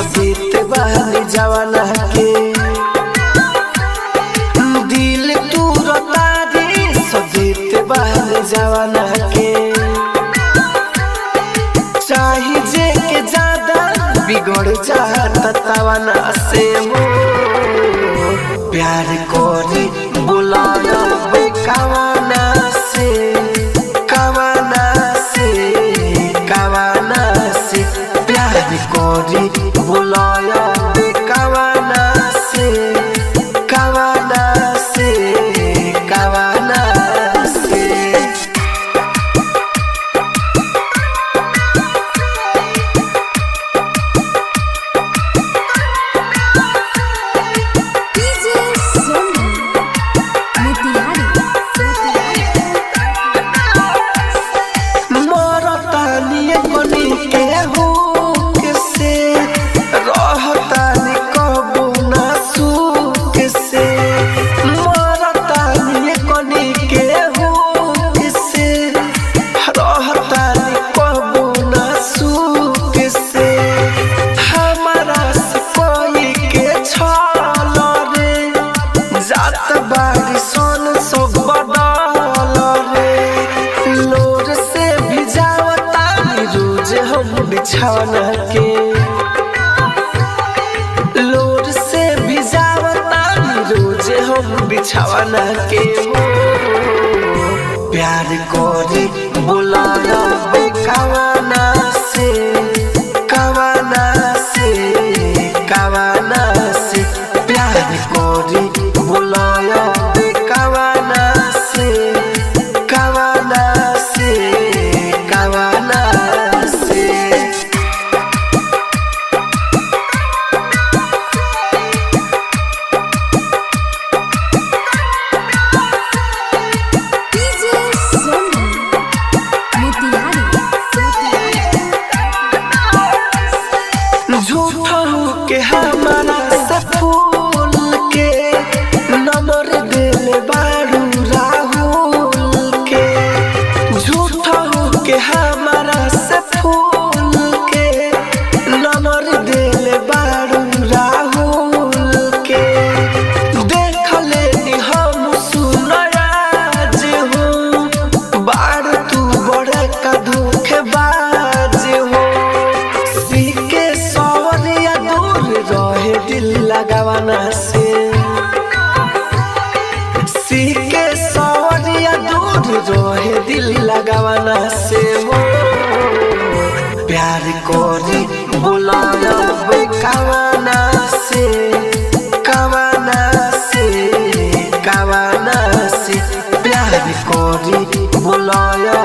सजीत बहनी जवाना के दिल तू रोतारी सजीत बहनी जवाना के चाही जे के ज्यादा बिगड़ जाता तवाना से हो प्यार कोरी बुलाया कवाना से कवाना से कवाना से प्यार कोरी बुलाया कवाना से कवाना से कवाना से बिछावना के लोर से भिजावता रोज हम बिछावना के प्यार कोरी बुलाया कवाना से कवाना से कवाना से प्यार कोरी बुलाया कवाना से कवाना से कवाना से झूठा के हमारा सफूल के नंबर दिल बारू राहुल के झूठा के हमारा सफूल के नंबर दिल बारू राहुल के देख ले हम सुनराज हूँ बार तू बड़े का धोखेबाज हो सीके सवरिया दूर रहे दिल लगावना से सीके सवरिया दूर रहे दिल लगावना से हो प्यार कोरी बुलाया कवाना से कवाना से कवाना से प्यार कोरी बुलाया